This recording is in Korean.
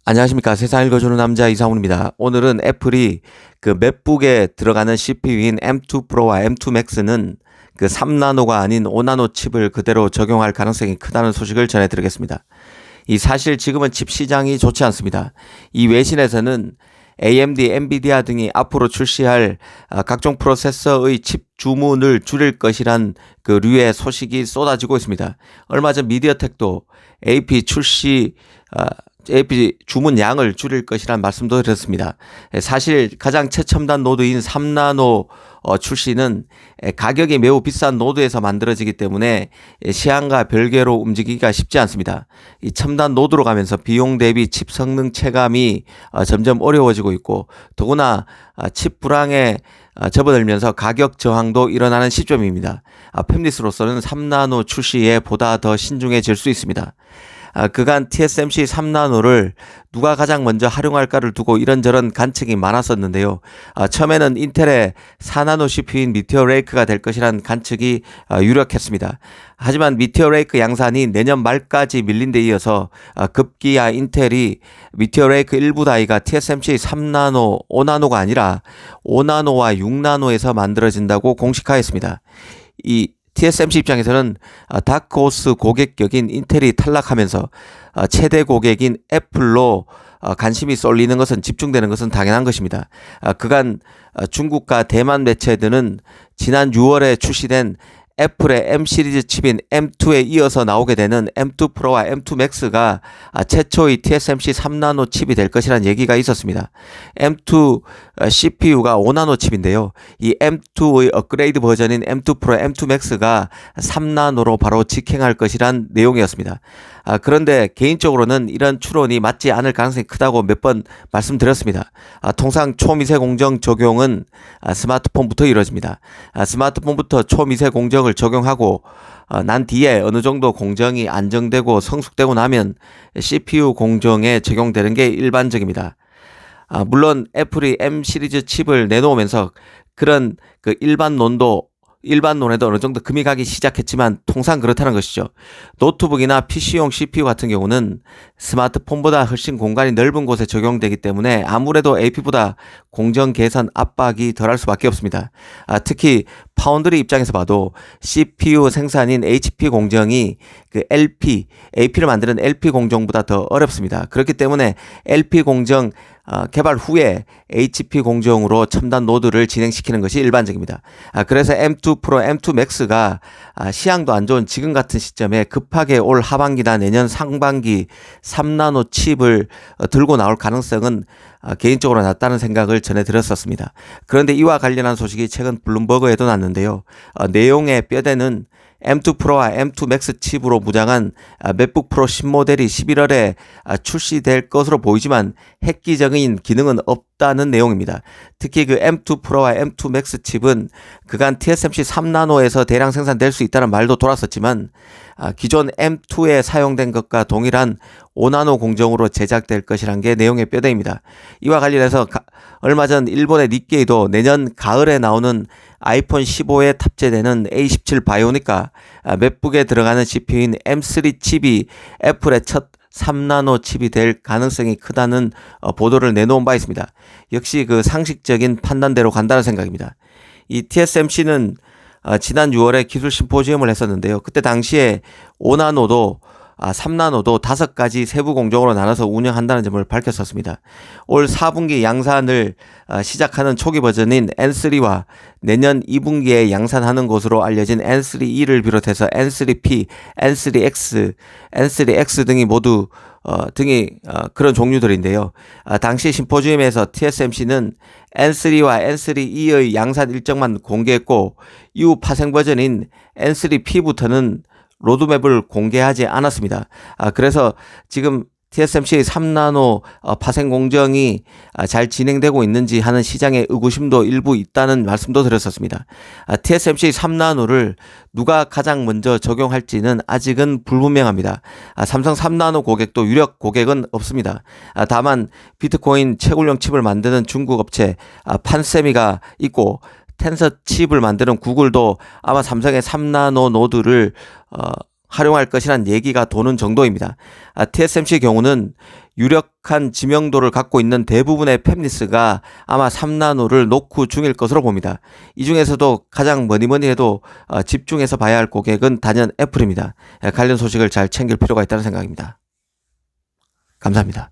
안녕하십니까. 세상 읽어주는 남자 이상훈입니다. 오늘은 애플이 그 맥북에 들어가는 CPU인 M2 Pro와 M2 Max는 그 3나노가 아닌 5나노 칩을 그대로 적용할 가능성이 크다는 소식을 전해드리겠습니다. 사실 지금은 칩 시장이 좋지 않습니다. 이 외신에서는 AMD, 엔비디아 등이 앞으로 출시할 각종 프로세서의 칩 주문을 줄일 것이란 그 류의 소식이 쏟아지고 있습니다. 얼마 전 미디어텍도 AP 주문 양을 줄일 것이라는 말씀도 드렸습니다. 사실 가장 최첨단 노드인 3나노 출시는 가격이 매우 비싼 노드에서 만들어지기 때문에 시황과 별개로 움직이기가 쉽지 않습니다. 이 첨단 노드로 가면서 비용 대비 칩 성능 체감이 점점 어려워지고 있고, 더구나 칩 불황에 접어들면서 가격 저항도 일어나는 시점입니다. 팹리스로서는 3나노 출시에 보다 더 신중해질 수 있습니다. 그간 TSMC 3나노를 누가 가장 먼저 활용할까를 두고 이런저런 관측이 많았었는데요. 처음에는 인텔의 4나노 CPU인 미티어 레이크가 될 것이란 관측이 유력했습니다. 하지만 미티어 레이크 양산이 내년 말까지 밀린 데 이어서 급기야 인텔이 미티어 레이크 일부 다이가 TSMC 3나노, 5나노가 아니라 5나노와 6나노에서 만들어진다고 공식화했습니다. TSMC 입장에서는 다크호스 고객격인 인텔이 탈락하면서 최대 고객인 애플로 관심이 쏠리는 것은 집중되는 것은 당연한 것입니다. 그간 중국과 대만 매체들은 지난 6월에 출시된 애플의 M 시리즈 칩인 M2에 이어서 나오게 되는 M2 Pro와 M2 Max가 최초의 TSMC 3나노 칩이 될 것이라는 얘기가 있었습니다. M2 CPU가 5나노 칩인데요. 이 M2의 업그레이드 버전인 M2 Pro, M2 Max가 3나노로 바로 직행할 것이란 내용이었습니다. 그런데 개인적으로는 이런 추론이 맞지 않을 가능성이 크다고 몇 번 말씀드렸습니다. 통상 초미세 공정 적용은 스마트폰부터 이루어집니다. 스마트폰부터 초미세 공정을 적용하고 난 뒤에 어느 정도 공정이 안정되고 성숙되고 나면 CPU 공정에 적용되는 게 일반적입니다. 물론 애플이 M 시리즈 칩을 내놓으면서 그런 그 일반론에도 어느 정도 금이 가기 시작했지만 통상 그렇다는 것이죠. 노트북이나 PC용 CPU 같은 경우는 스마트폰보다 훨씬 공간이 넓은 곳에 적용되기 때문에 아무래도 AP보다 공정 계산 압박이 덜할 수밖에 없습니다. 특히 파운드리 입장에서 봐도 CPU 생산인 HP 공정이 그 AP를 만드는 LP 공정보다 더 어렵습니다. 그렇기 때문에 LP 공정 개발 후에 HP 공정으로 첨단 노드를 진행시키는 것이 일반적입니다. 그래서 M2 Pro, M2 Max가 시향도 안 좋은 지금 같은 시점에 급하게 올 하반기나 내년 상반기 3나노 칩을 들고 나올 가능성은 개인적으로 낮다는 생각을 전해드렸었습니다. 그런데 이와 관련한 소식이 최근 블룸버그에도 났는데요. 내용의 뼈대는 M2 Pro와 M2 Max 칩으로 무장한 맥북 프로 신모델이 11월에 출시될 것으로 보이지만 획기적인 기능은 없다는 내용입니다. 특히 그 M2 Pro와 M2 Max 칩은 그간 TSMC 3나노에서 대량 생산될 수 있다는 말도 돌았었지만 기존 M2에 사용된 것과 동일한 5나노 공정으로 제작될 것이란 게 내용의 뼈대입니다. 이와 관련해서 얼마 전 일본의 니케이도 내년 가을에 나오는 아이폰 15에 탑재되는 A17 바이오닉과 맥북에 들어가는 CPU인 M3 칩이 애플의 첫 3나노 칩이 될 가능성이 크다는 보도를 내놓은 바 있습니다. 역시 그 상식적인 판단대로 간다는 생각입니다. 이 TSMC는 지난 6월에 기술 심포지엄을 했었는데요. 그때 당시에 5나노도 3나노도 5가지 세부 공정으로 나눠서 운영한다는 점을 밝혔었습니다. 올 4분기 양산을 시작하는 초기 버전인 N3와 내년 2분기에 양산하는 것으로 알려진 N3E를 비롯해서 N3P, N3X, N3X 등이 모두 그런 종류들인데요. 당시 심포지엄에서 TSMC는 N3와 N3E의 양산 일정만 공개했고 이후 파생 버전인 N3P부터는 로드맵을 공개하지 않았습니다. 그래서 지금 TSMC의 3나노 파생 공정이 잘 진행되고 있는지 하는 시장의 의구심도 일부 있다는 말씀도 드렸었습니다. TSMC 3나노를 누가 가장 먼저 적용할지는 아직은 불분명합니다. 삼성 3나노 고객도 유력 고객은 없습니다. 다만 비트코인 채굴용 칩을 만드는 중국 업체 판세미가 있고 텐서 칩을 만드는 구글도 아마 삼성의 3나노 노드를 활용할 것이란 얘기가 도는 정도입니다. TSMC의 경우는 유력한 지명도를 갖고 있는 대부분의 팹리스가 아마 3나노를 녹후 중일 것으로 봅니다. 이 중에서도 가장 뭐니 해도 집중해서 봐야 할 고객은 단연 애플입니다. 관련 소식을 잘 챙길 필요가 있다는 생각입니다. 감사합니다.